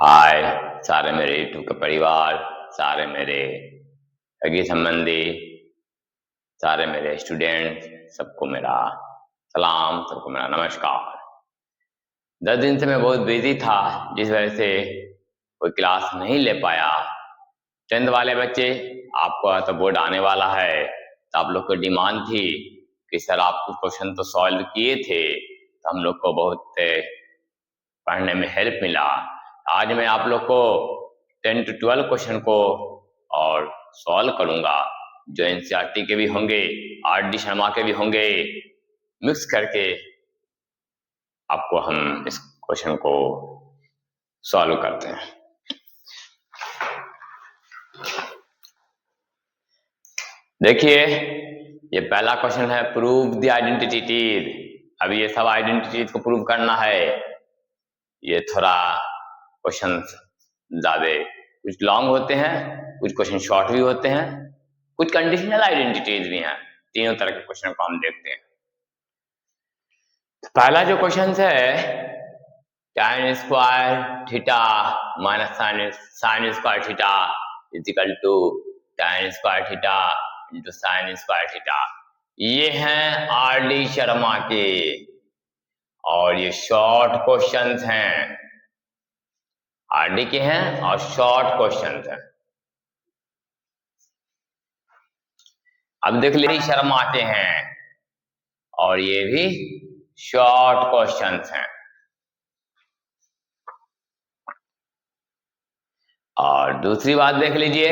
हाय सारे मेरे यूट्यूब के परिवार, सारे मेरे सगे संबंधी, सारे मेरे स्टूडेंट, सबको मेरा सलाम, सबको मेरा नमस्कार। 10 दिन से मैं बहुत बिजी था, जिस वजह से कोई क्लास नहीं ले पाया। 10th वाले बच्चे, आपका तो बोर्ड आने वाला है, तो आप लोग को डिमांड थी कि सर आप कुछ क्वेश्चन तो सॉल्व किए थे, तो हम लोग को बहुत पढ़ने में हेल्प मिला। आज मैं आप लोग को 10 to 12 क्वेश्चन को और सॉल्व करूंगा, जो एनसीईआरटी के भी होंगे, आर डी शर्मा के भी होंगे, मिक्स करके आपको हम इस क्वेश्चन को सॉल्व करते हैं। देखिए, ये पहला क्वेश्चन है, प्रूव द आइडेंटिटीज। अभी ये सब आइडेंटिटीज को प्रूव करना है। ये थोड़ा क्वेश्चन ज्यादा कुछ लॉन्ग होते हैं, कुछ क्वेश्चन शॉर्ट भी होते हैं, कुछ कंडीशनल आइडेंटिटीज भी हैं। तीनों तरह के क्वेश्चन को हम देखते हैं। तो पहला जो क्वेश्चन है, tan square theta minus sine square theta is equal to tan square theta into sine square theta. ये हैं आर डी शर्मा के, और ये शॉर्ट क्वेश्चंस हैं, आरडी के हैं और शॉर्ट क्वेश्चंस हैं। अब देख लीजिए, शर्मा के हैं और ये भी शॉर्ट क्वेश्चंस हैं। और दूसरी बात देख लीजिए,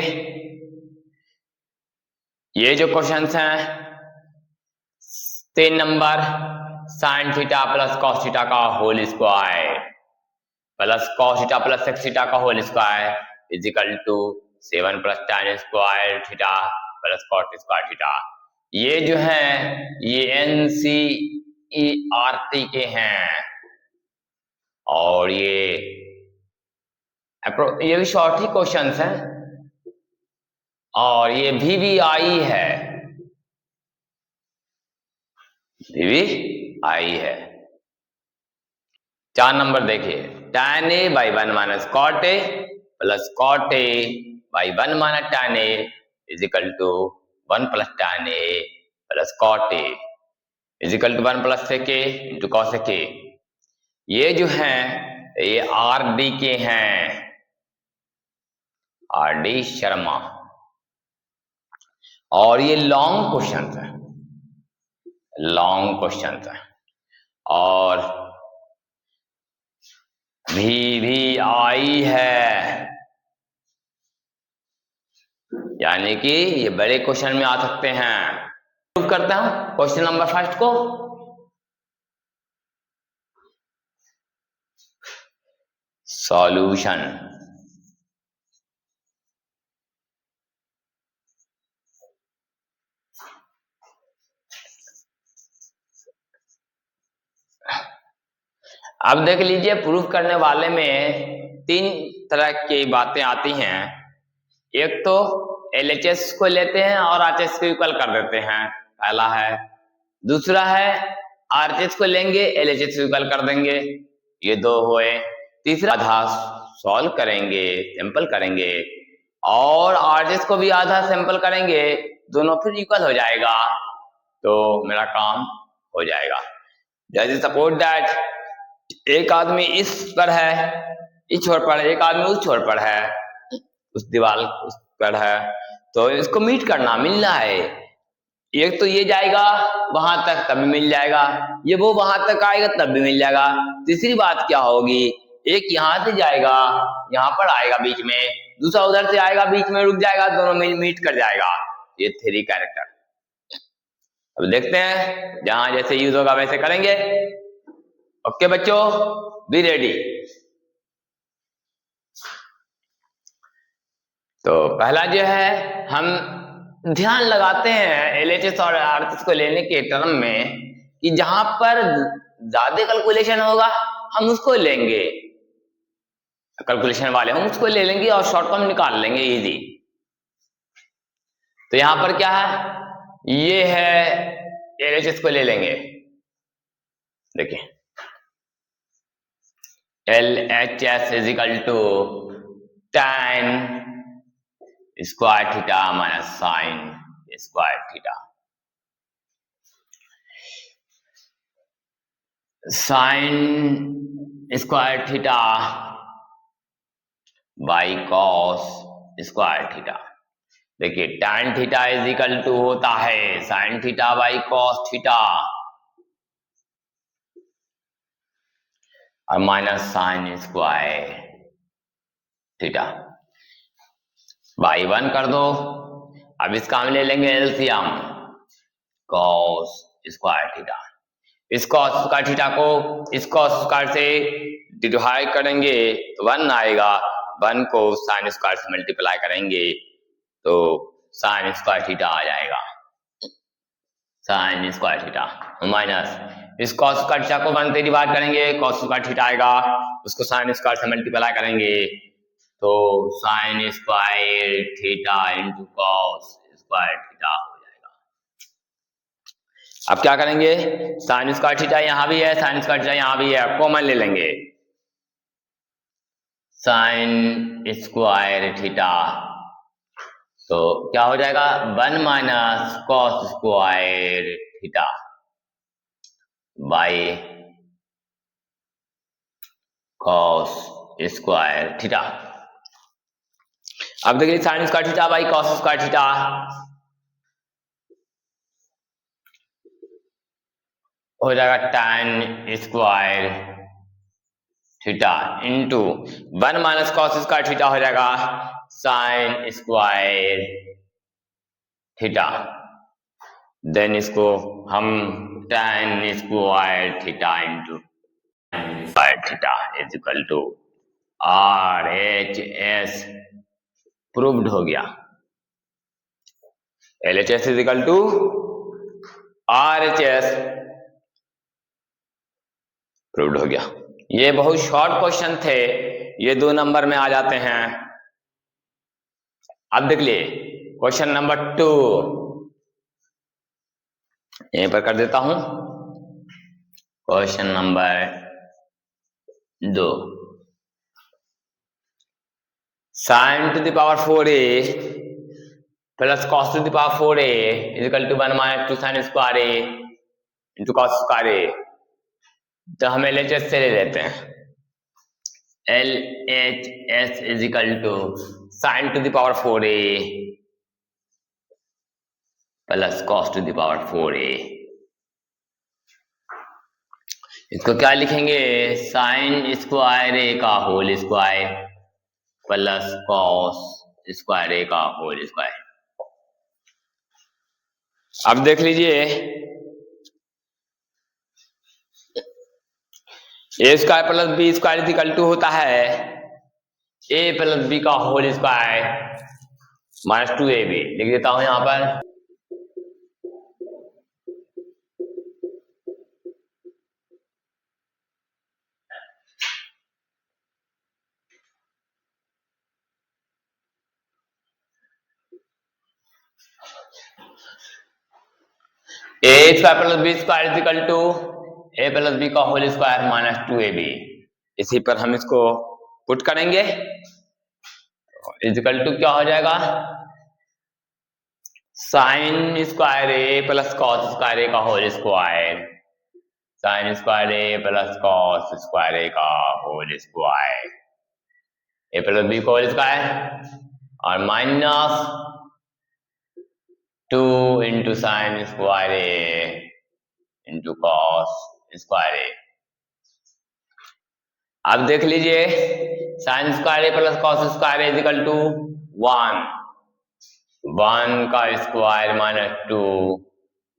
ये जो क्वेश्चंस हैं 3 number, sine theta plus cos theta का whole square plus cos theta plus sec theta का whole square is equal to 7 plus tan square theta plus cot square theta. ये जो है ये एनसीईआरटी के हैं, और ये भी शॉर्ट ही क्वेश्चंस हैं, और ये VVI है, VVI है। 4 नंबर देखिए, tan a by 1 minus cot A plus cot A by 1 minus tan a is equal to 1 plus tan a plus cot A is equal to 1 plus sec A into cosec A. ये जो हैं ये R D के हैं, R D Sharma, और ये long question है, long question है। और VVI है, यानी कि ये बड़े क्वेश्चन में आ सकते हैं। प्रूव करता हूं क्वेश्चन नंबर फर्स्ट को। सॉल्यूशन, अब देख लीजिए, प्रूफ करने वाले में 3 तरह की बातें आती हैं। एक तो LHS को लेते हैं और RHS को इक्वल कर देते हैं, पहला है। दूसरा है RHS को लेंगे, LHS को इक्वल कर देंगे, ये 2 हुए। तीसरा आधा सॉल्व करेंगे, सैंपल करेंगे, और RHS को भी आधा सैंपल करेंगे, दोनों फिर इक्वल हो जाएगा, तो मेरा काम हो जाएगा। जैसे सपोज दैट एक आदमी इस पर है, इस छोर पर है, एक आदमी उस छोर पर है, उस दीवार उस पर है, तो इसको मीट करना, मिलना है। एक तो ये जाएगा वहां तक तब भी मिल जाएगा, ये वो वहां तक आएगा तब भी मिल जाएगा। तीसरी बात क्या होगी, एक यहां से जाएगा यहां पर आएगा बीच में, दूसरा उधर से आएगा बीच में रुक जाएगा, दोनों में मीट कर जाएगा। ये 3 कैरेक्टर। अब देखते हैं, जहां जैसे यूज होगा वैसे करेंगे। ओके बच्चों, बी रेडी। तो पहला जो है, हम ध्यान लगाते हैं LHS और RHS को लेने के टर्म में कि जहां पर ज्यादा कैलकुलेशन होगा हम उसको लेंगे, कैलकुलेशन वाले हम उसको ले लेंगे और शॉर्ट टर्म निकाल लेंगे इजी। तो यहां पर क्या है, ये है LHS को ले लेंगे। देखिए LHS is equal to tan square theta minus sine square theta. Sine square theta by cos square theta. देखिए tan theta is equal to होता है sine theta by cos theta और minus sine square theta by 1 कर दो। अब इसका हम ले लेंगे एलसीएम कॉस स्क्वायर थीटा। इस कॉस स्क्वायर थीटा को इस कॉस स्क्वायर से डिवाइड करेंगे तो 1 आएगा। 1 को साइन स्क्वायर से मल्टीप्लाई करेंगे तो साइन स्क्वायर थीटा आ जाएगा। साइन स्क्वायर थीटा माइनस इस कॉस स्क्वायर थीटा को 1 से डिवाइड करेंगे, कॉस स्क्वायर थीटा आएगा, उसको साइन स्क्वायर से मल्टीप्लाई करेंगे तो sine square theta into cos square theta हो जाएगा। अब क्या करेंगे, साइन स्क्वायर थीटा यहां भी है, साइन स्क्वायर थीटा यहां भी है, कॉमन ले लेंगे। साइन स्क्वायर थीटा तो क्या हो जाएगा 1 minus cos square theta by cos square theta. अब देखिए sine square theta by cos square theta हो जाएगा tan square theta into 1 minus cos square theta हो जाएगा साइन स्क्वायर थीटा। देन इसको हम tan square theta into square theta is equal to RHS proved हो गया। LHS is equal to RHS proved हो गया। ये बहुत शॉर्ट क्वेश्चन थे, ये 2 नंबर में आ जाते हैं। अब देख लिए क्वेश्चन नंबर 2 यहीं पर कर देता हूं। Question number 2 sine to the power 4a plus cos to the power 4a is equal to 1 minus 2 sine square a into cos square a। तो हम LHS से ले लेते हैं। LHS is equal to sine to the power 4a plus cos to the power 4a। इसको क्या लिखेंगे, sine square a का whole square plus cos square a का होल स्क्वायर। अब देख लीजिए A square plus B square is equal to होता है a प्लस बी का होल स्क्वायर माइनस 2ab। लिख देता हूं यहां पर। A square plus B square is equal to A plus B का होल स्क्वायर माइनस 2ab। इसी पर हम इसको पुट करेंगे, इज इक्वल टू क्या हो जाएगा sine square A plus cos square A का whole square, sine square A plus cos square A का whole square, A plus B का होल स्क्वायर और minus 2 into sine square A into cos square A. अब देख लीजिए sine square A plus cos square A is equal to 1 का square minus 2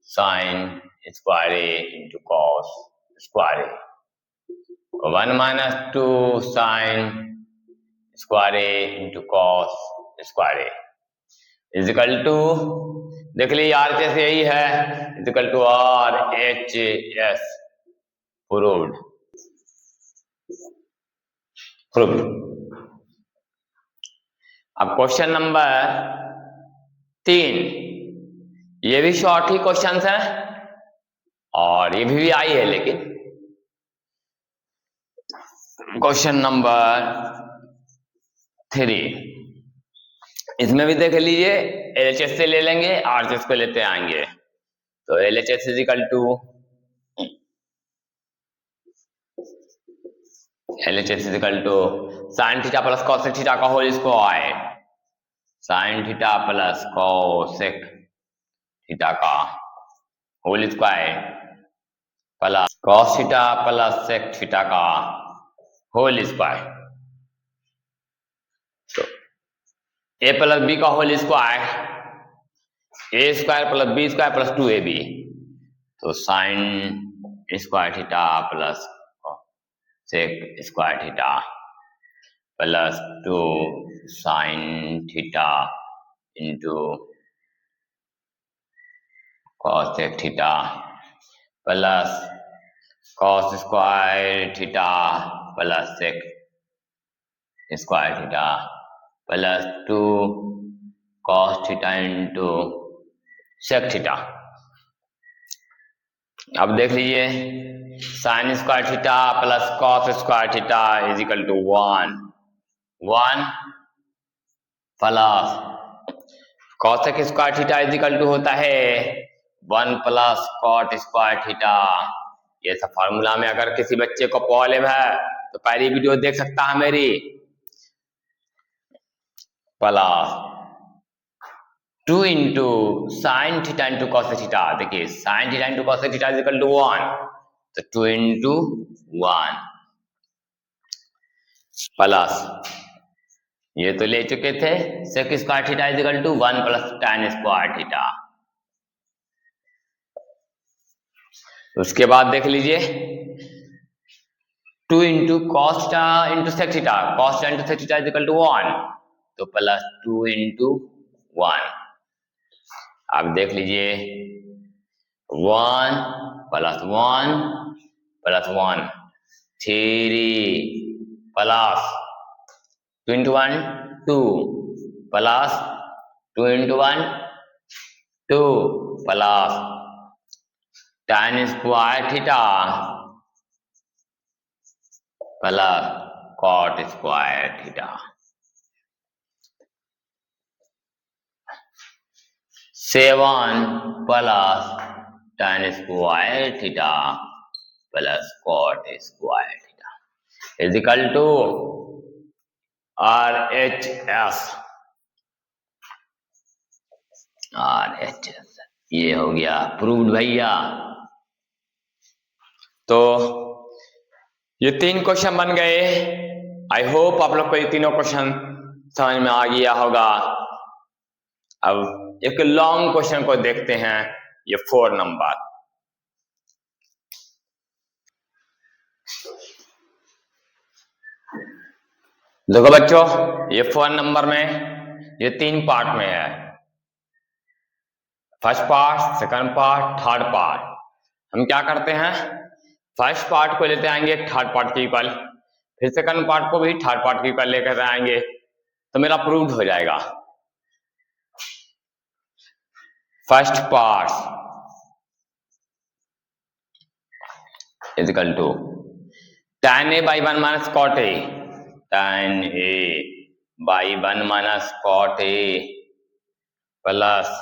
sine square A into cos square A, 1 minus 2 sine square A into cos square A is equal to, देख लीजिए RHS यही है, is equal to RHS proved. अब question number 3, ये भी short ही question है और ये भी आई है, लेकिन क्वेश्चन नंबर 3, इसमें भी देख लीजिए, LHS से ले लेंगे, RHS को लेते आएंगे। तो LHS is equal to sine theta plus cosec theta का whole square, sine theta plus cosec theta का whole square plus cos theta plus sec theta का होल स्क्वायर। तो a प्लस बी का whole square, a square plus B square plus 2ab, तो sine square theta plus sec square theta plus 2 sine theta into cosec theta plus cos square theta plus sec square theta plus 2 cos theta into sec theta. अब देख लीजिए, sine square theta plus cos square theta is equal to 1 plus cosec square theta is equal to होता है 1 plus cot square theta. ये सब formula में अगर किसी बच्चे को प्रॉब्लम है तो पहली वीडियो देख सकता है मेरी, plus 2 into sine theta into cosec theta. देखिए sine theta into cosec theta is equal to 1, तो 2 इंटू 1 प्लस ये तो ले चुके थे sec square theta is equal to 1 plus tan square theta. उसके बाद देख लीजिए 2 into cos theta into sec theta, cos theta into sec theta is equal to 1, तो प्लस 2 इंटू 1। अब देख लीजिए 1 plus 1 plus 1 3 plus 2 into 1 2 plus 2 into 1 2 plus tan square theta plus cot square theta. 7 plus tan square theta plus cot square theta is equal to RHS। ये हो गया proved भैया। तो ये 3 क्वेश्चन बन गए। आई होप आप लोग को ये तीनों क्वेश्चन समझ में आ गया होगा। अब एक लॉन्ग क्वेश्चन को देखते हैं, ये 4 नंबर। देखो बच्चों, ये 4 नंबर में ये 3 पार्ट में है, first part, second part, third part. हम क्या करते हैं, फर्स्ट पार्ट को लेते आएंगे थर्ड पार्ट के इक्वल, फिर सेकंड पार्ट को भी थर्ड पार्ट के इक्वल लेकर आएंगे, तो मेरा प्रूव्ड हो जाएगा। First part is equal to tan a by 1 minus cot a, tan a by 1 minus cot a plus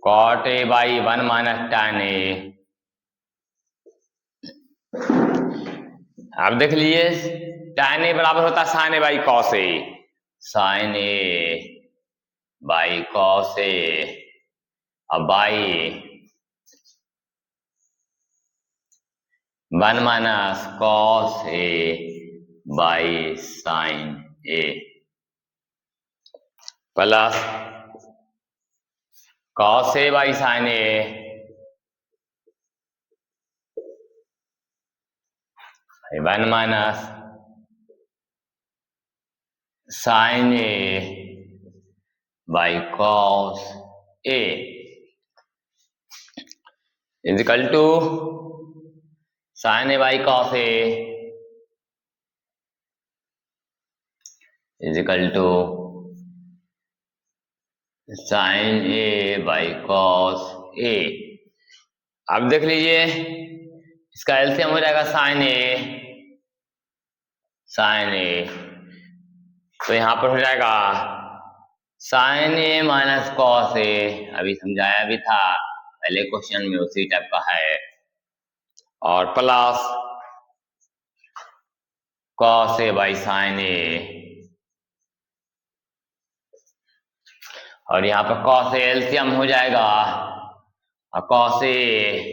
cot a by 1 minus tan a। अब देख लीजिए tan a बराबर होता है sin a by cos a, sin a by cos a अब by 1 minus cos a by sin a plus cos a by sin a one minus sin a by cos a is equal to sin a by cos a is equal to sin a by cos a। अब देख लीजिए इसका LCM हो जाएगा sin a sign ए, तो यहाँ पर हो जाएगा साइन ए माइनस कॉस ए, अभी समझाया भी था पहले क्वेश्चन में, उसी टाइप का है, और plus cos A by sine A, और यहाँ पर कॉस ए एलसीएम हो जाएगा, और cos A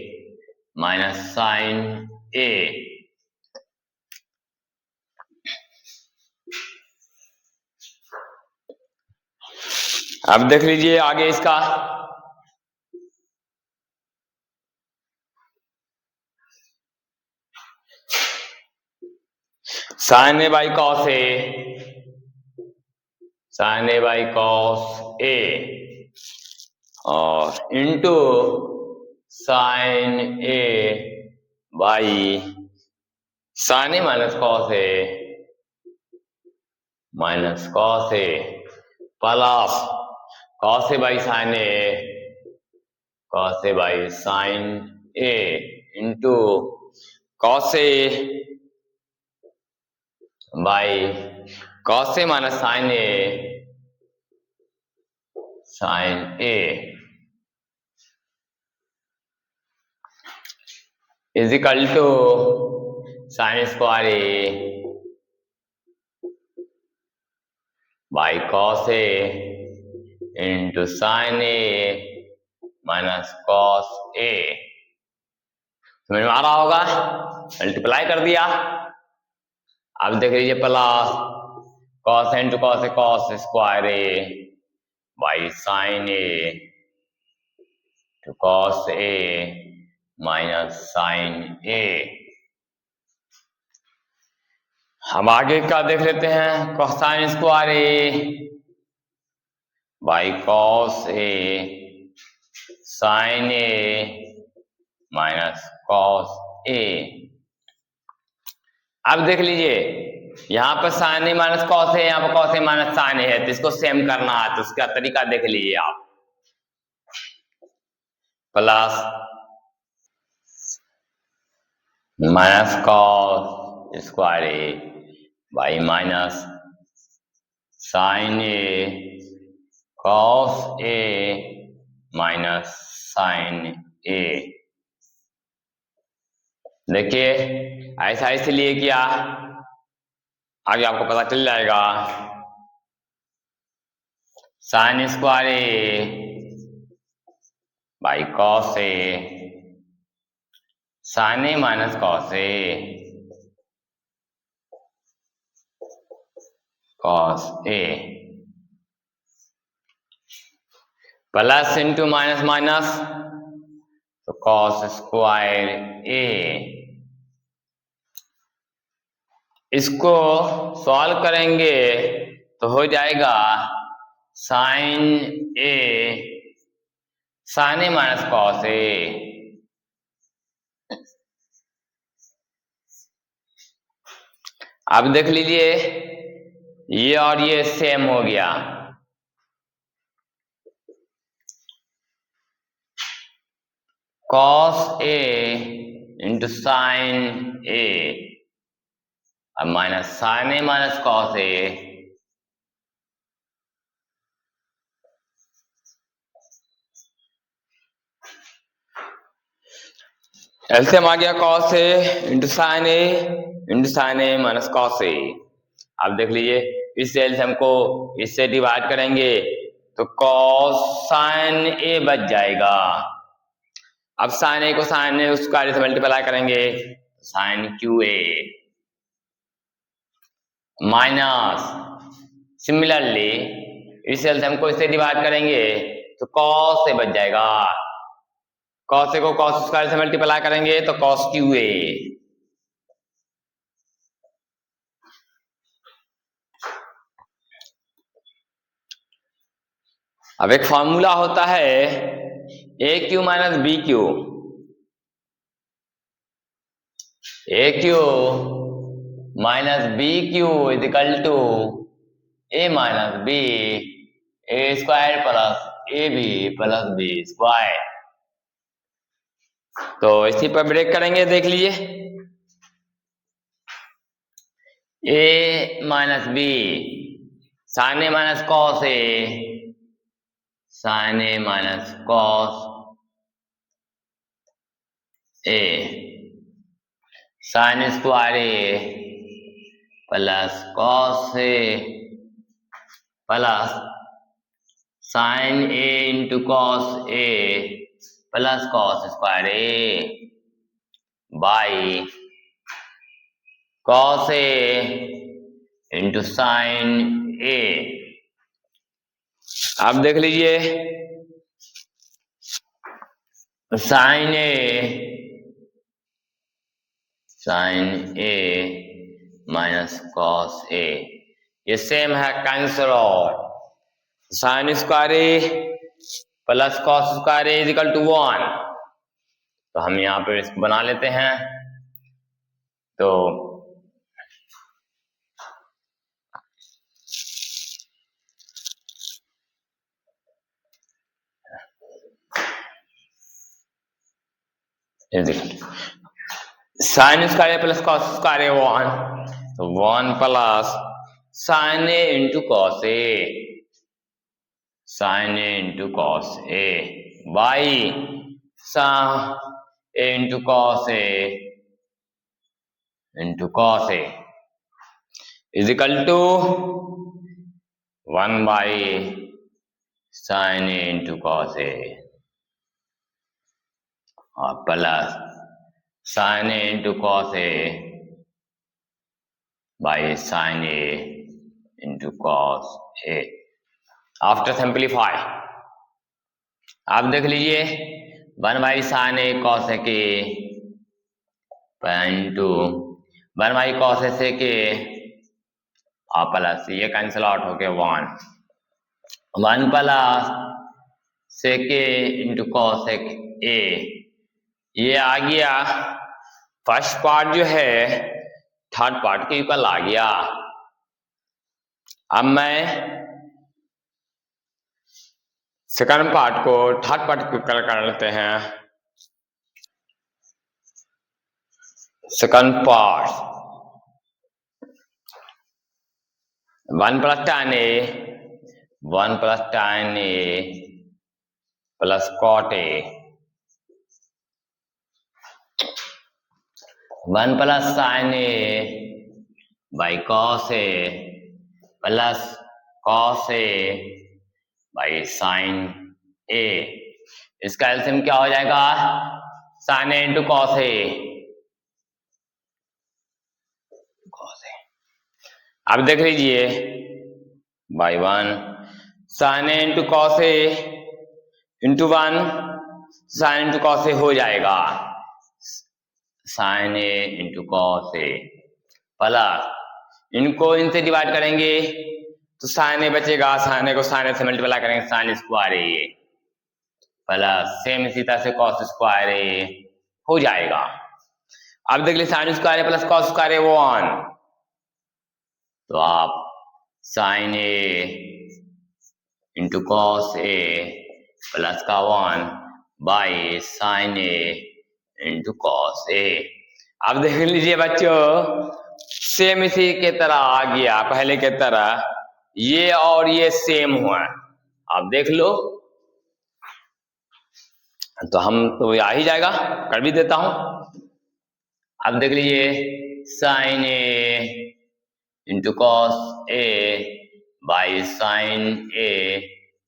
minus sine A. अब देख लीजिए आगे इसका, sine A by cos A, sine A by cos A, और into sine A by sine A minus cos A, minus cos A, plus cos A by sine A, cos A by sine A, into cos A by cos A minus sine A, sine A, is equal to sine square A by cos A into sine A minus cos A. समझ में आ रहा होगा, multiply कर दिया। अब देख लीजिए plus cos into cos A, cos square A by sine A to cos A minus sine A. हम आगे का देख लेते हैं, cosine square A by cos A sine A minus cos A. अब देख लीजिए यहाँ पर साइन ए माइनस कॉस है, यहाँ पर कॉस ए माइनस साइन है, तो इसको सेम करना है, तो उसका तरीका देख लीजिए आप। Plus minus cos square A by minus sine A cos A minus sine A. देखिए ऐसा इसलिए किया, आगे आपको पता चल जाएगा। Sine square A by cos A, sine A minus cos A, cos A, plus into minus minus, तो कॉस स्क्वायर ए। इसको सॉल्व करेंगे तो हो जाएगा sine A, sine A minus cos A. अब देख लीजिए ये और ये सेम हो गया, cos A into sine A और minus sine A minus cos A. LCM आ गया cos A into sine A minus cos A. अब देख लीजिए इस एलसीएम को इससे डिवाइड करेंगे तो कॉस साइन ए बच जाएगा। अब साइन ए को साइन ए उसका से मल्टीप्लाई करेंगे, sine cube A minus, similarly इस एलसीएम को इससे डिवाइड करेंगे तो कॉस ए बच जाएगा। कॉस ए को कॉस स्क्वायर से मल्टीप्लाई करेंगे तो कॉस क्यू ए। अब एक फॉर्मूला होता है A cube minus B cube, A cube minus B cube is equal to A minus B, A square plus A B plus B square. तो इसी पर ब्रेक करेंगे, देख लीजिए A minus B sine A minus cos A, sine A minus cos A sine square A plus cos A plus sine A into cos A plus cos square A by cos A into sine ए। आप देख लीजिए sine A minus cos A ये same है, cancel out. Sine square A plus cos square A is equal to 1। तो हम यहाँ पे इसको बना लेते हैं। तो sine square A plus cos square A 1, तो 1 plus sine A into cos A, sine A into cos A by sine A into cos A into cos A is equal to 1 by sine A into cos A और plus sine A into cos A by sine A into cos A. After simplify आप देख लीजिए 1 by sine A cos A के into 1 by cos ए से के और plus ये cancel out हो गया 1 प्लस से के इंटू कॉस ए। ये आ गया फर्स्ट पार्ट जो है थर्ड पार्ट के इक्वल आ गया। अब मैं सेकंड पार्ट को थर्ड पार्ट के इक्वल कर लेते हैं। Second part 1 plus tan A 1 plus tan A plus cot A 1 plus sine A by cos A plus cos A by sine A. इसका एलसीएम क्या हो जाएगा? Sine A into cos A. अब देख लीजिए by 1 sine A into cos A into 1 sine into cos ए हो जाएगा sine A into cos A plus इनको इनसे डिवाइड करेंगे तो साइन ए बचेगा, साइन ए को साइन ए से मल्टीप्लाई करेंगे sign square A plus same इसी तरह से कॉस स्क्वायर ए हो जाएगा। अब देख लीजिए sine square A plus cos square A 1, तो आप sine A into cos A plus का 1 by sine A into cos A. अब देख लीजिए बच्चों सेम इसी के तरह आ गया पहले के तरह, ये और ये सेम हुआ। आप देख लो तो हम तो आ ही जाएगा, कर भी देता हूं। अब देख लीजिए sine A into cos A by sine A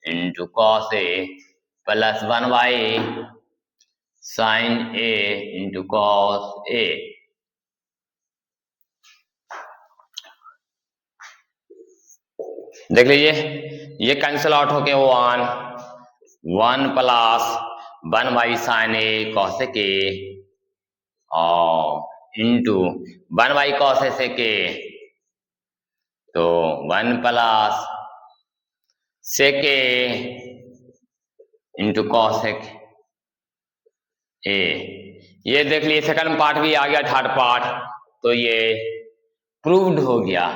into cos A plus 1 by sine A into cos A. देख लीजिए ये कैंसिल आउट हो के 1 plus 1 by sine A cos A के और इंटू 1 बाई कॉस ए से के, तो 1 प्लस से के इंटू कॉस ए। ये देख लिए सेकंड पार्ट भी आ गया, थर्ड पार्ट, तो ये प्रूव्ड हो गया,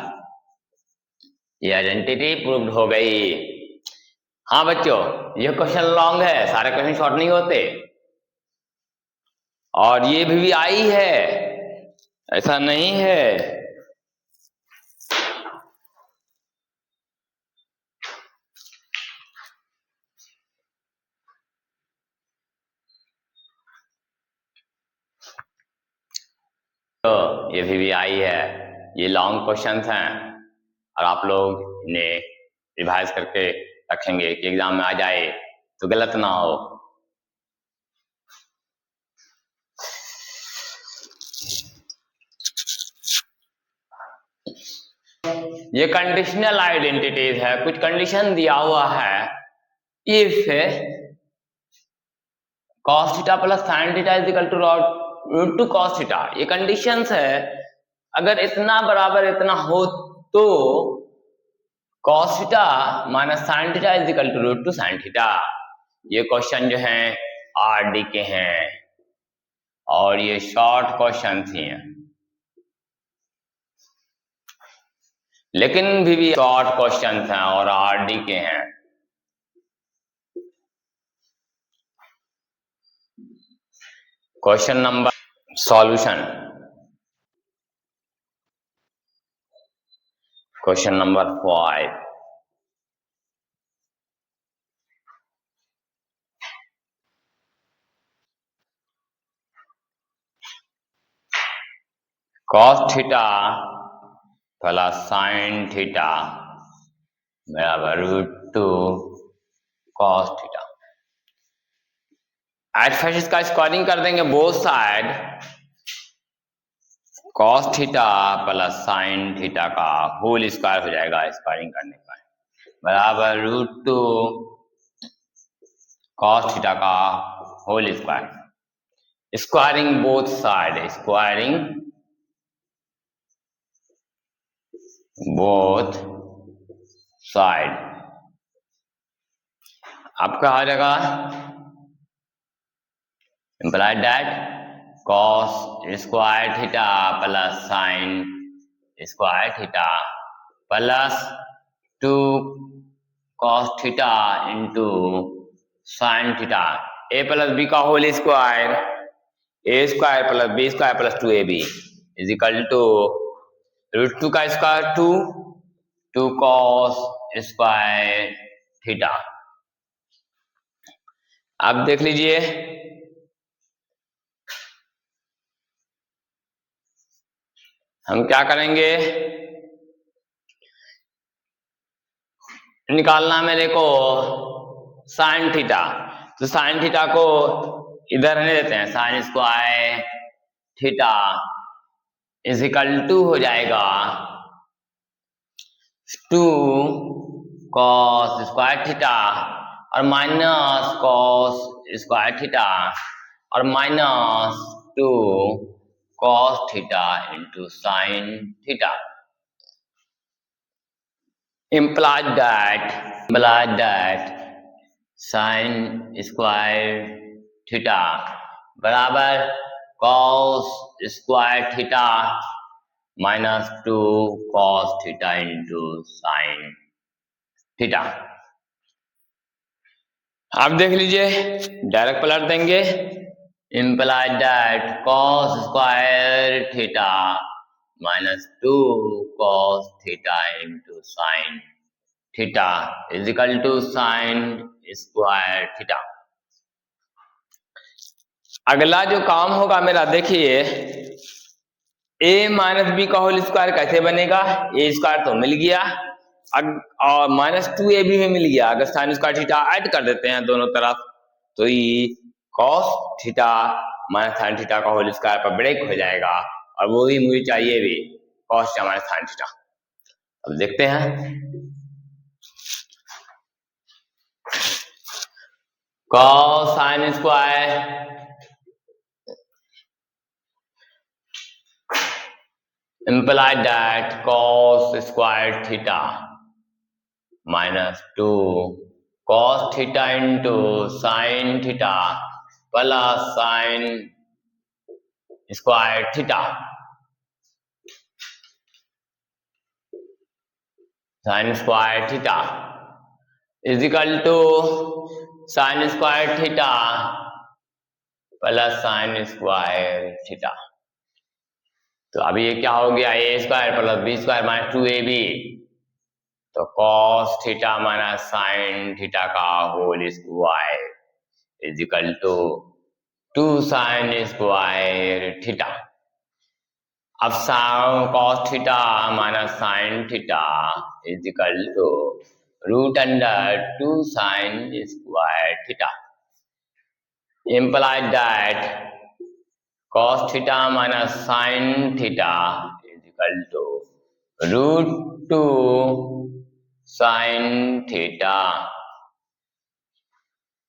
ये आइडेंटिटी प्रूव्ड हो गई। हाँ बच्चों ये क्वेश्चन लॉन्ग है, सारे क्वेश्चन शॉर्ट नहीं होते, और ये भी आई है, ऐसा नहीं है। ये भी आई है। ये लॉन्ग क्वेश्चंस हैं और आप लोग इन्हें रिवाइज करके रखेंगे कि एग्जाम में आ जाए तो गलत ना हो। ये कंडीशनल आइडेंटिटीज है, कुछ कंडीशन दिया हुआ है। If cos theta plus sin theta is equal to root two cos theta, ये कंडीशंस है। अगर इतना बराबर इतना हो तो cos theta minus sin theta is equal to root two sin theta. ये क्वेश्चन जो है आरडी के हैं और ये शॉर्ट क्वेश्चन ही हैं, लेकिन भी शॉर्ट क्वेश्चन हैं और आरडी के हैं। Question number solution, question number 5। cos theta plus sin theta बराबर root two cos theta. At first इसका स्क्वायरिंग कर देंगे both side, cos theta plus sin theta का होल स्क्वायर हो जाएगा स्क्वायरिंग करने पर, बराबर रूट टू cos थीटा का whole square. Squaring both side, squaring both side आपका आ जाएगा implied that cos square theta plus sin square theta plus 2 cos theta into sin theta a plus B का whole square, A square plus B square plus 2ab is equal to root 2 का square 2 cos square theta. आप देख लीजिए हम क्या करेंगे, निकालना मेरे को sin थीटा, तो sin थीटा को इधर रहने देते हैं, sin square theta is equal to हो जाएगा 2 cos स्क्वायर थीटा और माइनस cos स्क्वायर थीटा और minus 2 cos theta into sin theta. implied that sin square theta बराबर cos square theta minus 2 cos theta into sin theta. आप देख लीजिए direct पलट देंगे, implied that cos square theta minus 2 cos theta into sin theta is equal to sin square theta. अगला जो काम होगा मेरा देखिए, a माइनस बी का होल स्क्वायर कैसे बनेगा, ए स्क्वायर तो मिल गया और माइनस 2ab भी मिल गया। अगर sin स्क्वायर थीटा ऐड कर देते हैं दोनों तरफ तो ये cos theta minus sin theta का होल स्क्वायर पर ब्रेक हो जाएगा और वो ही मुझे चाहिए भी cos theta minus sin theta. अब देखते हैं cos sin square implied that cos square theta minus 2 cos theta into sin theta plus sin square theta, sin square theta is equal to sin square theta plus sin square theta. तो अभी ये क्या हो गया, A square plus B square minus 2ab, तो cos theta minus sin theta का whole square is equal to 2 sin square theta. अब cos theta minus sine theta is equal to root under 2 sine square theta, implies that cos theta minus sin theta is equal to root 2 sin theta।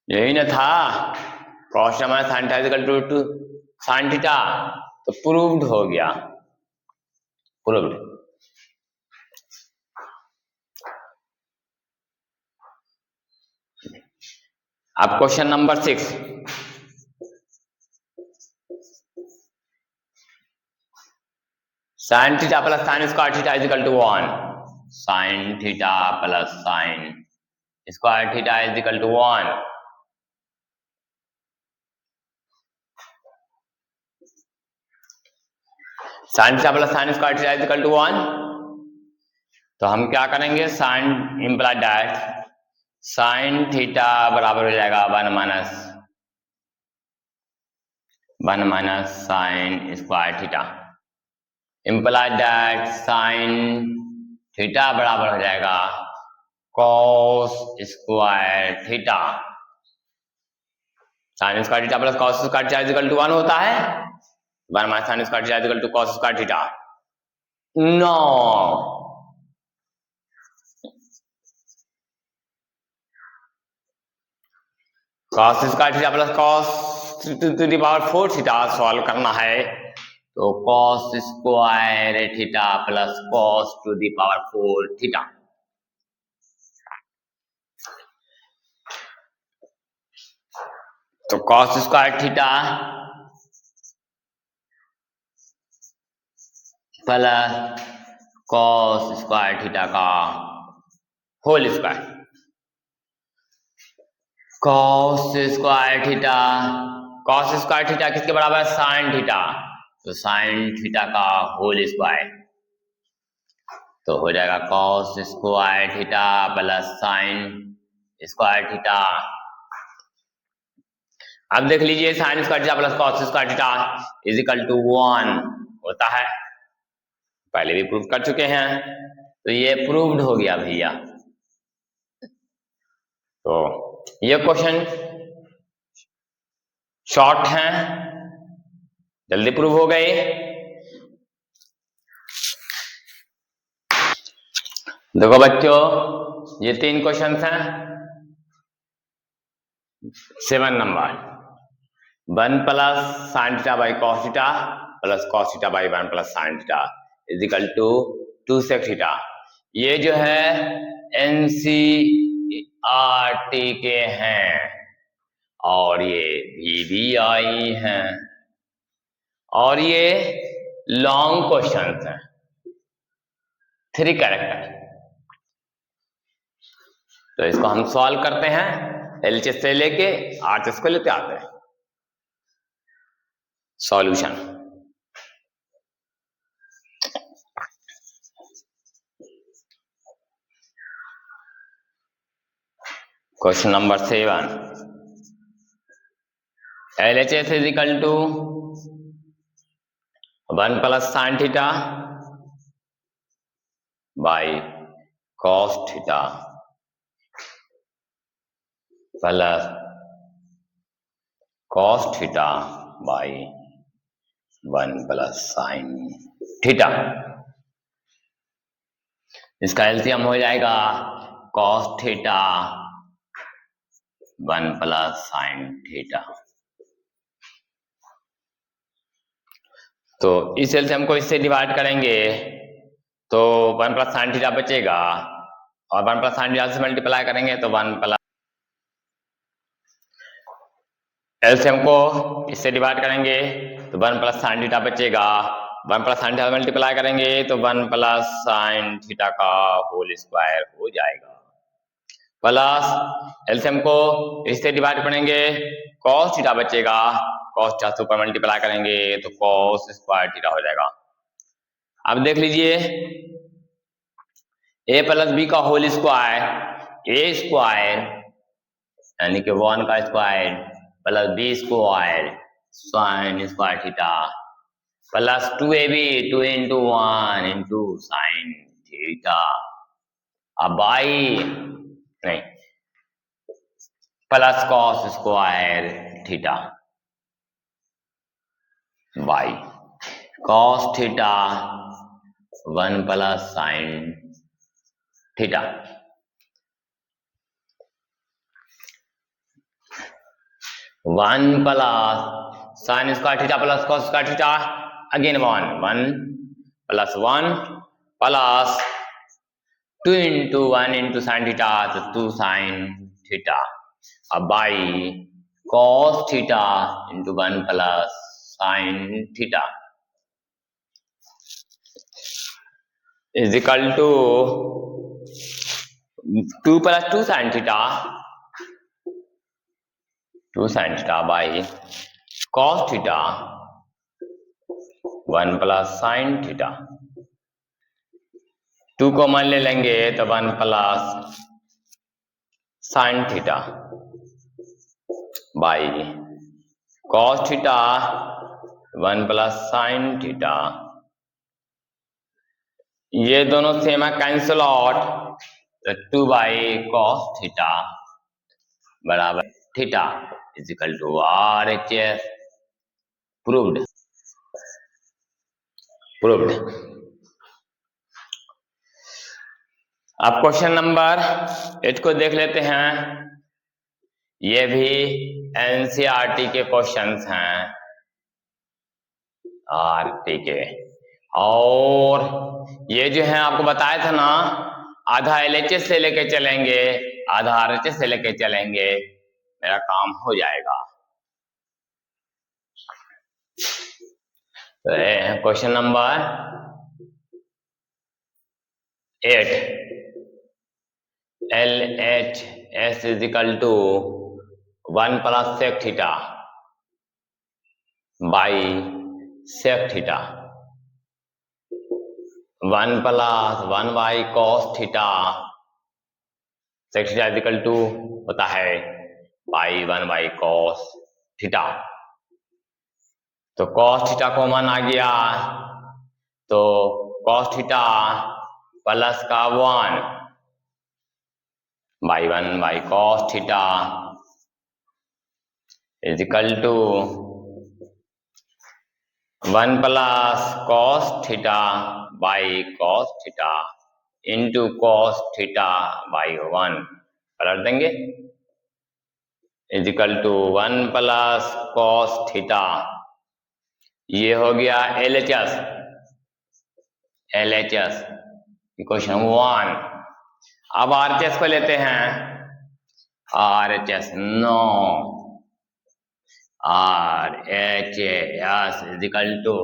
यही ना था, cos theta minus sin theta is equal to root 2 sin theta, तो proved हो गया, proved. अब question number 6, sin theta plus sin square theta is equal to 1, sin theta plus sin square theta is equal to 1। sin theta plus sine square theta is equal to 1, तो हम क्या करेंगे, sine imply that sine theta बराबर हो जाएगा 1 minus sine square theta, imply that sine theta बराबर हो जाएगा cos square theta. Sine square theta plus cos square theta is equal to 1 होता है, 1 minus sine square theta is equal to cos square theta. No, cos square theta plus cos to the power 4 theta solve करना है, तो cos square theta plus cos to the power 4 theta, तो cos square theta plus cos square theta का whole square, cos square theta किसके बराबर है, sine theta, तो sine theta का होल स्क्वायर, तो हो जाएगा cos square theta plus sine square theta. अब देख लीजिए, sine square theta plus cos square theta is equal to 1 होता है, पहले भी प्रूव कर चुके हैं, तो ये प्रूव्ड हो गया भैया। तो ये क्वेश्चन शॉर्ट हैं, जल्दी प्रूव हो गए। देखो बच्चों, ये 3 क्वेश्चन हैं। 7 number, 1 plus sine theta by cos theta plus cos theta by 1 plus sine theta is equal to 2 sec theta. ये जो है NCERT के हैं और ये VBI हैं और ये लॉन्ग क्वेश्चन हैं, 3 कैरेक्टर। तो इसको हम सॉल्व करते हैं, LHS से लेके RHS को लेते आते हैं। Solution, question number 7, LHS is equal to 1 plus sine theta by cos theta plus cos theta by 1 plus sine theta. इसका एलसीएम हो जाएगा cos theta 1 plus sine theta. तो इस एलसीएम को इससे डिवाइड करेंगे तो 1 प्लस साइन थीटा बचेगा और 1 प्लस साइन थीटा से मल्टीप्लाई करेंगे तो 1 प्लस, एलसीएम को इससे डिवाइड करेंगे तो 1 प्लस साइन थीटा बचेगा, 1 प्लस साइन थीटा मल्टीप्लाई करेंगे तो 1 प्लस साइन थीटा का होल स्क्वायर हो जाएगा, प्लस एलसीएम को इससे डिवाइड करेंगे कॉस थीटा बचेगा, कॉस थीटा से ऊपर मल्टीप्लाई करेंगे तो कॉस स्क्वायर थीटा हो जाएगा। अब देख लीजिए, a प्लस बी का होल स्क्वायर, ए स्क्वायर यानी कि 1 का square plus B square sine square theta plus 2ab 2 into 1 into sin theta. अब बाई नहीं plus cos square theta by cos theta 1 plus sine theta. One plus sine square theta plus cos square theta again one plus 1 plus 2 into 1 into sine theta तो 2 sine theta. अब by cos theta into 1 plus sine theta is equal to 2 plus 2 sine theta 2 sine theta by cos theta 1 plus sine theta. 2 को मान ले लेंगे तो 1 plus sine theta by cos theta 1 plus sine theta. ये दोनों same है cancel out तो 2 by cos theta बराबर theta is equal to RHS proved. अब क्वेश्चन नंबर 8 को देख लेते हैं। ये भी NCERT के क्वेश्चंस हैं RT के, और ये जो है आपको बताया था ना आधा LHS से लेके चलेंगे आधा RHS से लेके चलेंगे, मेरा काम हो जाएगा। तो question number 8 LHS is equal to 1 plus sec theta by sec theta 1 plus 1 by cos theta sec theta is equal to होता है बाई 1 बाई कॉस थीटा। तो कॉस थीटा कॉमन आ गया तो कॉस थीटा प्लस का 1 by 1 by cos theta is equal to 1 plus cos theta by cos theta into cos theta by 1 पलट देंगे is equal to 1 plus cos theta. ये हो गया LHS इक्वेशन 1। अब RHS को लेते हैं। RHS no RHS is equal to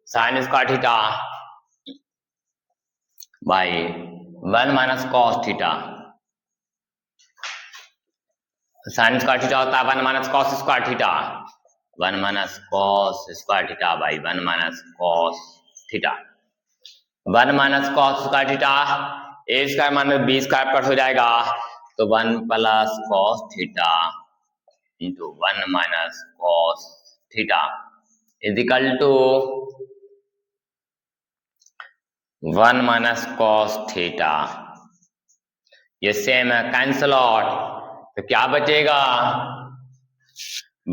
sine square theta by 1 minus cos theta. Sine square theta होता है 1 minus cos square theta 1 minus cos square theta by 1 minus cos theta. 1 minus cos square theta A square minus B square cut हो जाएगा तो 1 plus cos theta into 1 minus cos theta is equal to 1 minus cos theta. ये same है cancel out तो क्या बचेगा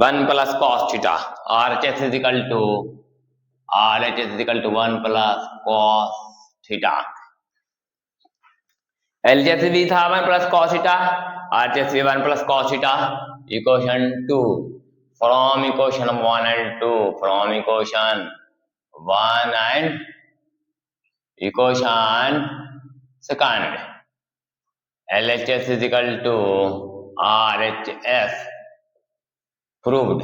1 plus cos theta RHS is equal to 1 plus cos theta. LHS भी था 1 प्लस कॉस थीटा RHS भी 1 plus cos theta. Equation 2 from equation 1 and 2 from equation 1 and equation second LHS is equal to RHS proved.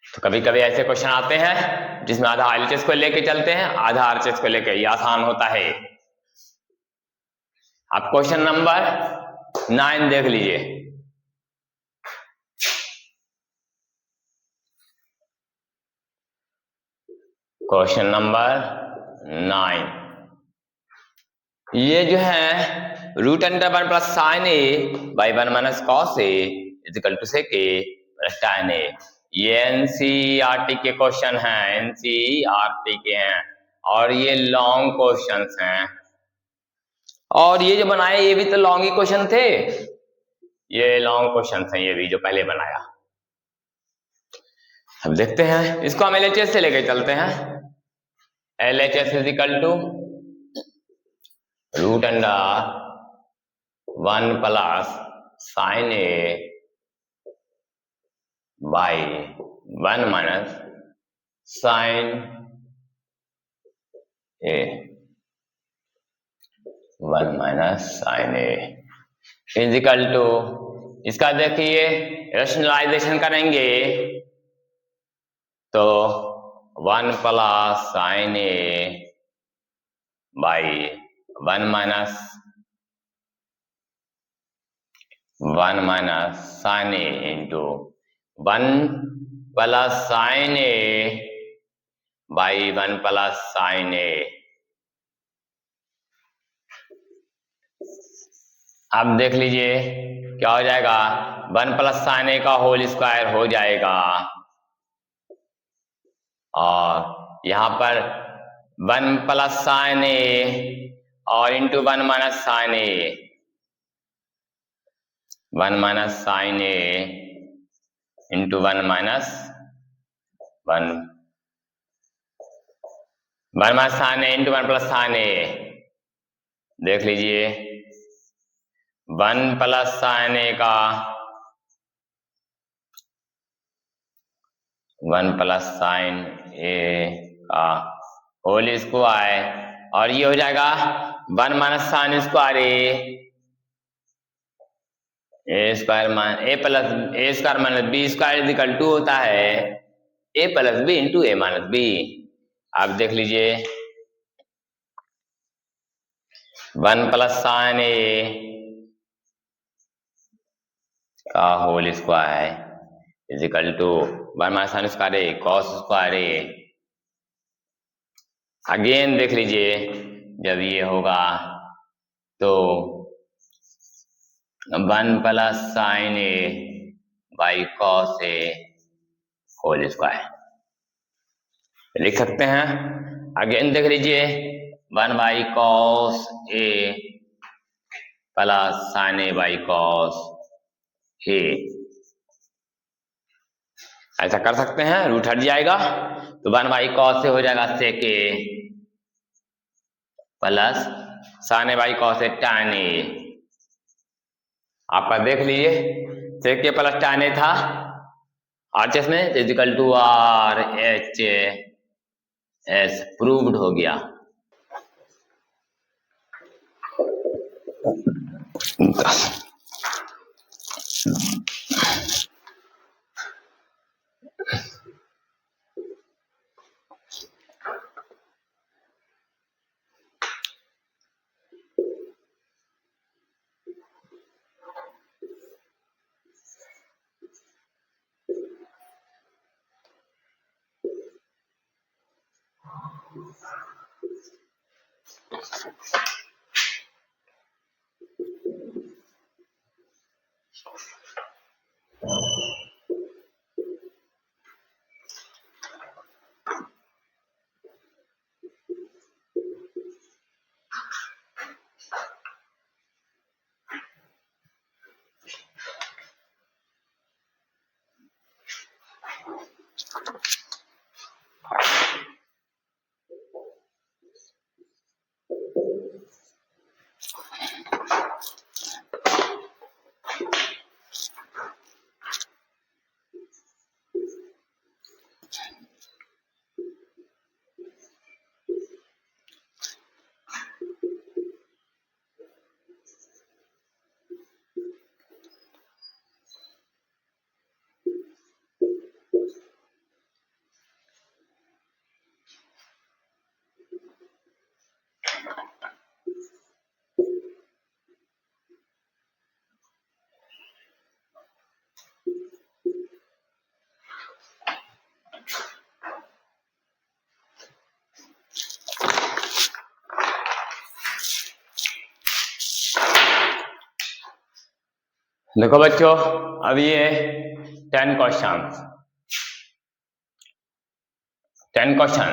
तो कभी कभी ऐसे question आते हैं जिसमें आधा LHS को लेके चलते हैं आधा RHS को लेके, ये आसान होता है। आप क्वेश्चन नंबर 9 देख लीजिए। क्वेश्चन नंबर 9 ये जो है root under 1 plus sine A by 1 minus cos A is equal to sec A plus tan A। ये एनसीईआरटी के क्वेश्चन हैं, एनसीईआरटी के हैं, और ये लॉन्ग क्वेश्चंस हैं। और ये जो बनाए ये भी तो लॉन्ग ही क्वेश्चन थे, ये लॉन्ग क्वेश्चन हैं ये भी जो पहले बनाया। अब देखते हैं इसको, हम LHS से लेके चलते हैं। LHS is equal to root under 1 plus sine A by 1 minus sine A, 1 minus sine A is equal to, इसका देखिए रेशनलाइजेशन करेंगे तो 1 plus sine A by 1 minus sine A into 1 plus sine A by 1 plus sine A. अब देख लीजिए क्या हो जाएगा, 1 प्लस साइन ए का होल स्क्वायर हो जाएगा, और यहां पर 1 प्लस साइन ए और into 1 minus sine A, 1 minus sine A into 1 minus 1 minus sine A into 1 plus sine ए। देख लीजिए 1 प्लस साइन ए का 1 प्लस साइन ए का होल स्क्वायर, और ये हो जाएगा 1 minus sine square A square A plus A square minus B square is equal to होता है ए plus B into A minus B. आप देख लीजिए 1 प्लस साइन ए का whole square is equal to 1 minus sine square A cos square A. Again देख लीजिए जब ये होगा तो 1 plus sine A by cos A whole square लिख सकते हैं। अगेन देख लीजिए 1 by cos A plus sine A by cos A, ऐसा कर सकते हैं, रूट हट जाएगा तो 1 बाई कॉस से हो जाएगा sec A plus sine A by cos A tan A. आपका देख लीजिए सेक ए प्लस tan ए था RHS में, इक्वल टू RHS प्रूव्ड हो गया। देखो बच्चों, अब ये 10 questions. 10 question.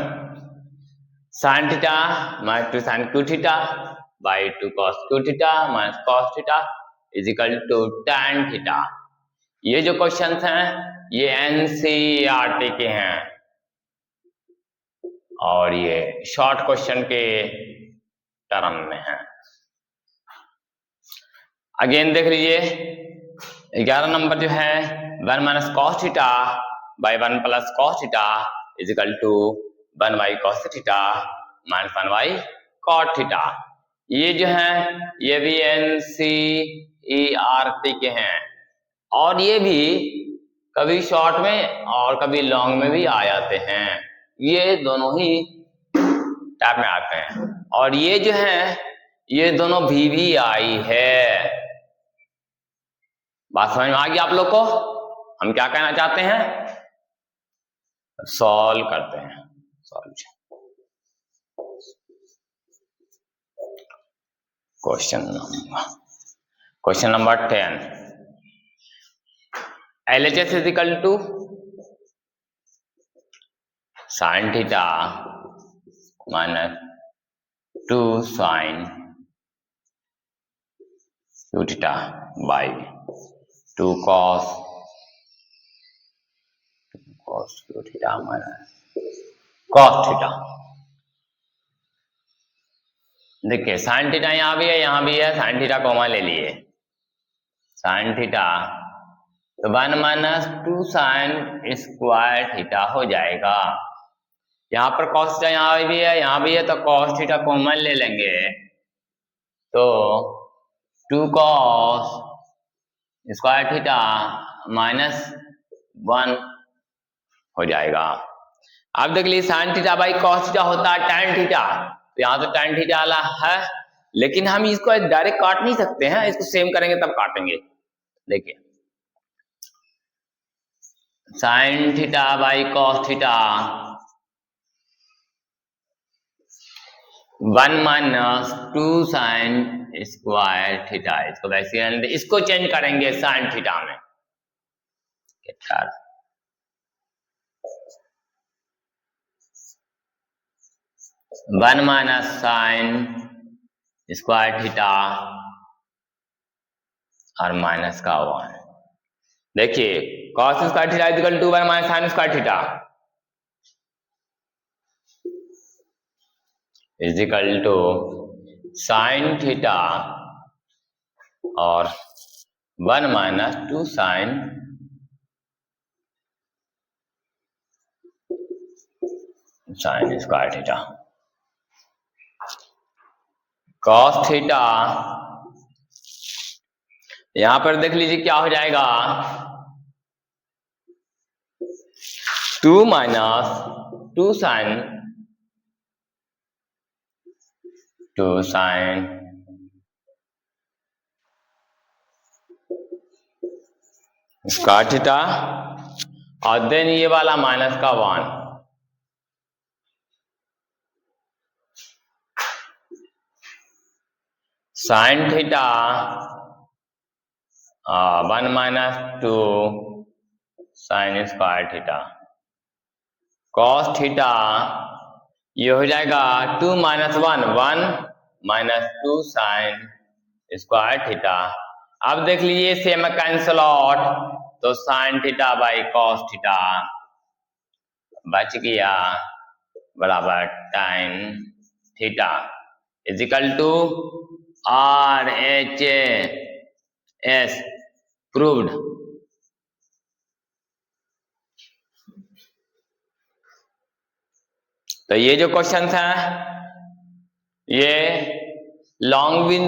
Sin theta minus 2 sin q theta by 2 cos q theta minus cos theta is equal to tan theta. ये जो क्वेश्चंस हैं ये एनसीईआरटी के हैं और ये शॉर्ट क्वेश्चन के टर्म में है। अगेन देख लीजिए 11 नंबर जो है 1 minus cos theta by 1 plus cos theta is equal to 1 by cos theta minus 1 by cot theta. ये जो है ये भी एनसीईआरटी के हैं और ये भी कभी शॉर्ट में और कभी लॉन्ग में भी आ जाते हैं। ये दोनों ही टाइप में आते हैं और ये जो है ये दोनों VVI है। बात समझ में आ गई आप लोग को? हम क्या कहना चाहते हैं? सॉल्व करते हैं। Question number 10। LHS is equal to sin theta minus 2 sin q theta by 2 cos q theta minus cos theta। देखिए sin थीटा यहाँ भी है यहाँ भी है, sin थीटा कॉमा ले लिए, sin थीटा तो 1 माइनस 2 sin स्क्वायर थीटा हो जाएगा। यहाँ पर cos थीटा यहाँ भी है तो cos थीटा कॉमन ले लेंगे तो 2 cos स्क्वायर थीटा माइनस 1 हो जाएगा। अब देख लीजिए sin theta by cos theta होता है tan थीटा, तो यहाँ तो tan थीटा वाला है लेकिन हम इसको डायरेक्ट काट नहीं सकते हैं, इसको सेम करेंगे तब काटेंगे। देखिए sin theta by cos theta 1 minus 2 sin square theta, इसको वैसे इसको चेंज करेंगे sin थीटा में। 1 माइनस sin स्क्वायर थीटा और माइनस का 1। देखिए cos square theta equal to 1 minus sin square theta is equal to sin theta और 1 minus 2 sin square theta. cos theta यहां पर देख लीजिए क्या हो जाएगा 2 माइनस 2 sin स्क्वायर थीटा और देन ये वाला माइनस का 1। sin theta 1 minus 2 sin square theta. cos theta ये हो जाएगा 2 minus 1 minus 2 sin square theta. अब देख लीजिए सेम कैंसल आउट तो sin theta by cos theta बच गया बराबर tan theta is equal to RHS proved. तो ये जो क्वेश्चंस हैं ये लॉन्ग भी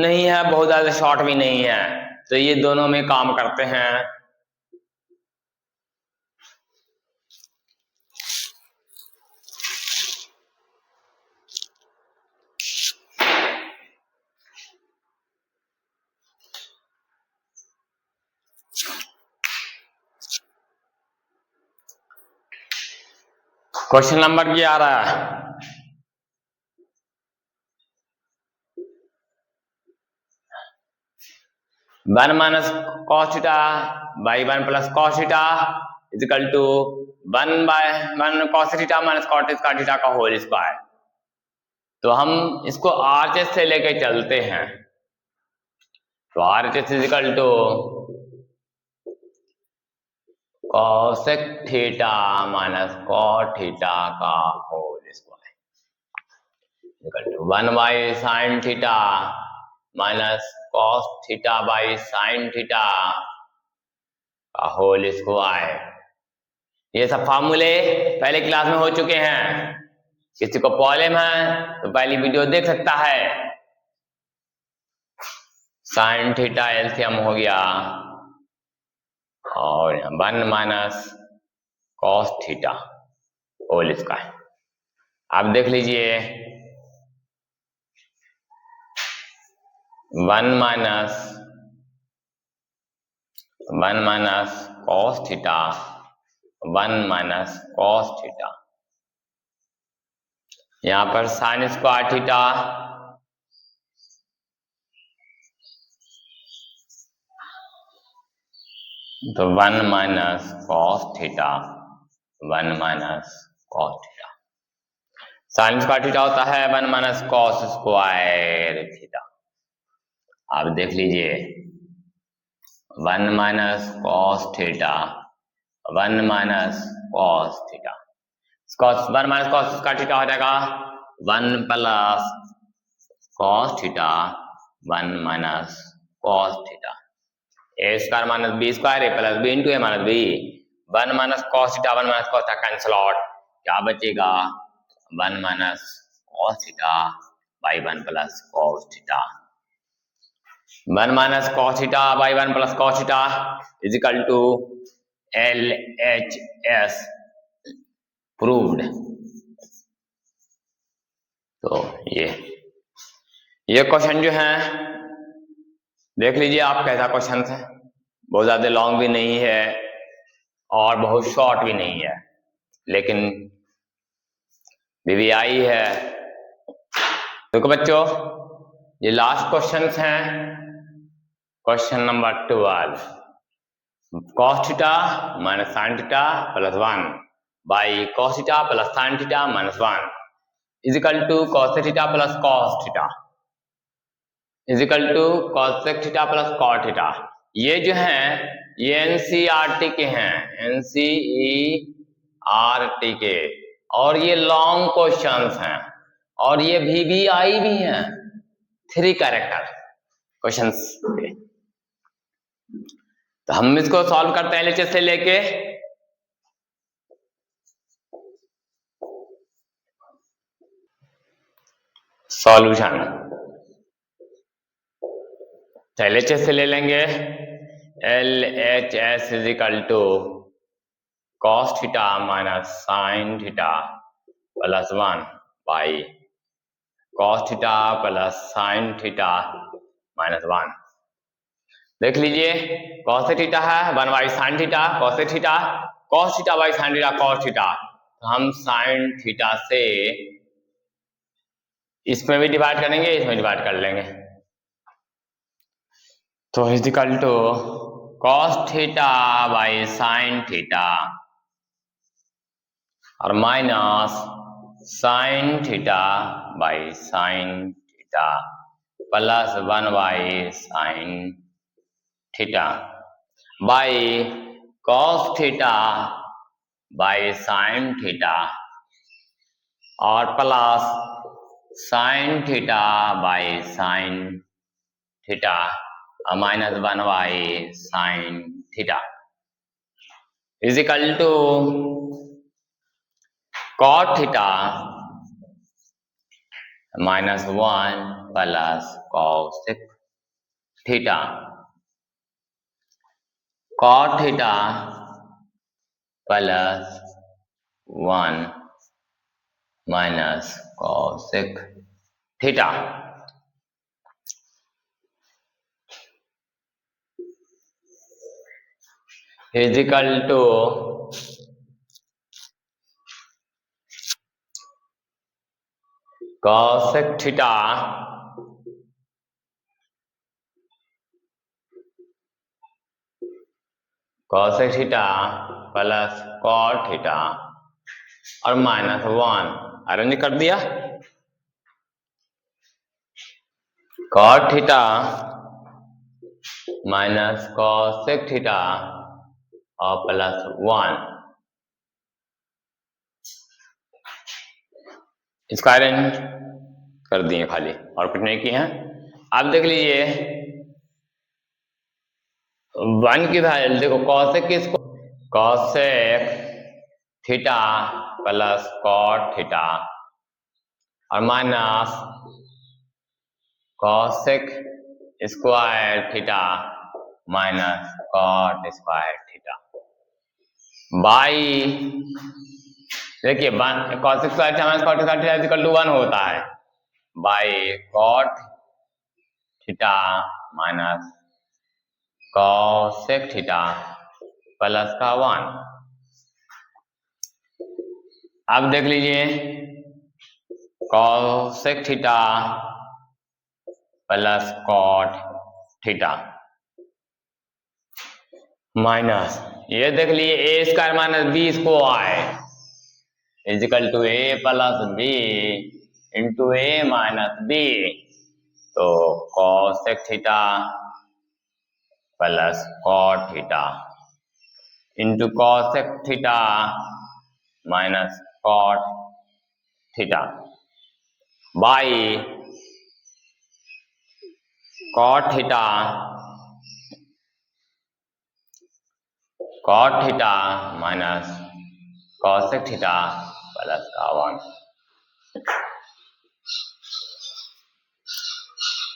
नहीं है बहुत ज्यादा शॉर्ट भी नहीं है, तो ये दोनों में काम करते हैं। Question number 11 1 minus cos theta by 1 plus cos theta is equal to 1 by 1 cos theta minus cot theta का होल स्क्वायर। तो हम इसको आरएचएस से लेके चलते हैं, तो RHS is equal to cosec theta minus cot theta का whole square equal to 1 by sine theta minus cos theta by sine theta का होल स्क्वायर। ये सब फार्मूले पहले क्लास में हो चुके हैं, किसी को प्रॉब्लम है तो पहली वीडियो देख सकता है। साइन थीटा एलसीएम हो गया और 1 minus cos theta whole square. आप देख लीजिए 1 minus cos theta 1 minus cos theta, यहां पर साइन स्क्वायर थीटा तो 1 minus cos theta 1 minus cos theta, sine square theta होता है 1 माइनस कॉस स्क्वायर थीटा। आप देख लीजिए 1 minus cos theta 1 minus cos theta, 1 minus cos square theta हो जाएगा 1 plus cos theta 1 minus cos theta, A square minus B square A plus B into A minus B, 1 minus cos theta 1 minus cos theta cancel out, क्या बचेगा 1 minus cos theta by 1 plus cos theta, 1 minus cos theta by 1 plus cos theta is equal to LHS proved. तो ये question जो है देख लीजिए आप कैसा क्वेश्चन है, बहुत ज्यादा लॉन्ग भी नहीं है और बहुत शॉर्ट भी नहीं है, लेकिन VVI है। देखो बच्चों ये लास्ट क्वेश्चन हैं, question number 12, cos theta minus sine theta plus 1 by cos theta plus sine theta minus 1 is equal to cos theta plus cos theta is equal to cosec theta plus cot theta. ये जो है ये NCERT के हैं, NCERT के, और ये long questions हैं और ये VVI भी हैं, 3 कैरेक्टर क्वेश्चंस के। तो हम इसको सॉल्व करते हैं LHS से लेके सॉल्यूशन। तो LHS से ले लेंगे, LHS is equal to cos theta minus sine theta plus 1 by cos theta plus sine theta minus 1। देख लीजिए कॉस थीटा है 1 by sine theta, cos theta by sine theta cos theta, तो हम sine theta से इसमें भी divide करेंगे, इसमें डिवाइड कर लेंगे, तो is equal to cos theta by sine theta और minus sine theta by sine theta plus 1 by sine theta by cos theta by sine theta और plus sine theta by sine theta और minus 1 by sine theta is equal to cot theta minus 1 plus cosec theta, cot theta plus 1 minus cosec theta is equal to cosec theta cosec theta plus cot theta और -1 arrange कर दिया। cot theta minus cosec theta और +1 इसका arrange कर दिए खाली और कुछ नहीं किए हैं। अब देख लीजिए 1 की वैल्यू देखो, cosec किसको, cosec theta plus cot theta और minus cosec square theta minus cot square theta by, देखिए cosec square theta minus cot square theta equal to 1 होता है, by cot theta minus cosec theta plus का 1। अब देख लीजिए cosec theta plus cot theta minus ये देख लिए A square minus B square is equal to A plus B into A minus B, तो cosec theta plus cot theta into cosec theta minus cot theta by cot theta minus cosec theta plus का 1।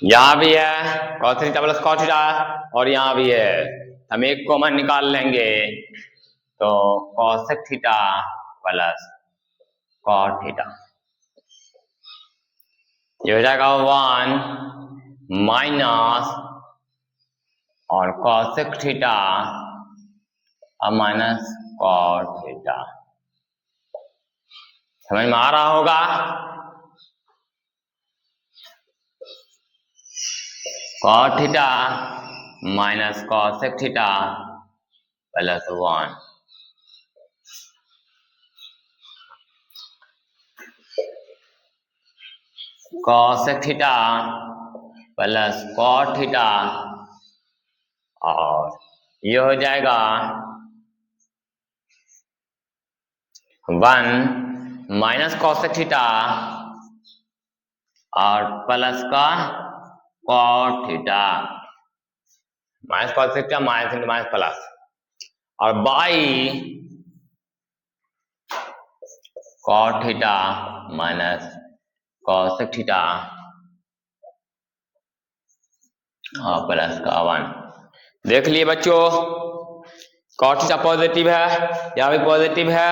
यहां भी है cosec theta plus cot theta और यहां भी है, हम एक कॉमन निकाल लेंगे तो cosec theta plus cot theta ये हो जाएगा 1 माइनस और cosec थीटा और माइनस cot थीटा। समझ में आ रहा होगा? cot theta minus cosec theta plus 1 cosec theta plus cot theta और ये हो जाएगा 1 माइनस cosec थीटा और प्लस का cot theta, minus cosec theta minus into minus plus और by cot theta minus cosec theta और प्लस का 1। देख लिए बच्चों, cot थीटा पॉजिटिव है, यहाँ भी पॉजिटिव है,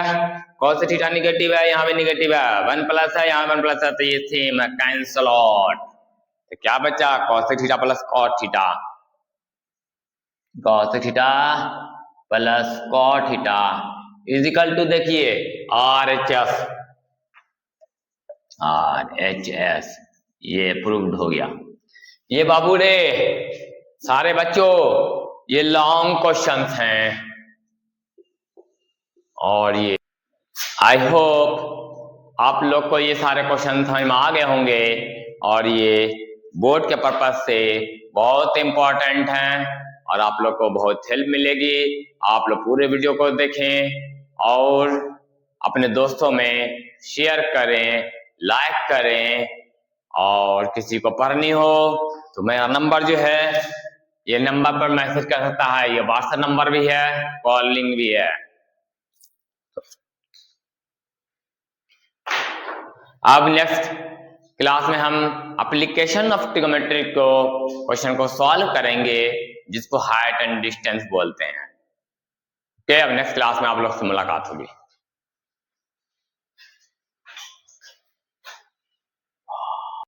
cosec थीटा निगेटिव है, यहाँ भी निगेटिव है, 1 प्लस है, यहाँ 1 प्लस है, तो ये सेम है, कैंसल आउट। तो क्या बचा, cosec theta plus cot theta, cosec theta plus cot theta is equal to देखिए RHS, ये प्रूव्ड हो गया। ये बाबू रे सारे बच्चों ये लॉन्ग क्वेश्चंस हैं और ये आई होप आप लोग को ये सारे क्वेश्चन समझ में आ गए होंगे और ये बोर्ड के पर्पज से बहुत इंपॉर्टेंट हैं और आप लोग को बहुत हेल्प मिलेगी। आप लोग पूरे वीडियो को देखें और अपने दोस्तों में शेयर करें, लाइक करें और किसी को पढ़नी हो तो मेरा नंबर जो है ये नंबर पर मैसेज कर सकता है, ये व्हाट्सएप नंबर भी है, कॉलिंग भी है। अब नेक्स्ट क्लास में हम एप्लीकेशन ऑफ ट्रिग्नोमेट्री को क्वेश्चन को सॉल्व करेंगे जिसको हाइट एंड डिस्टेंस बोलते हैं। ओके, अब नेक्स्ट क्लास में आप लोग से मुलाकात होगी।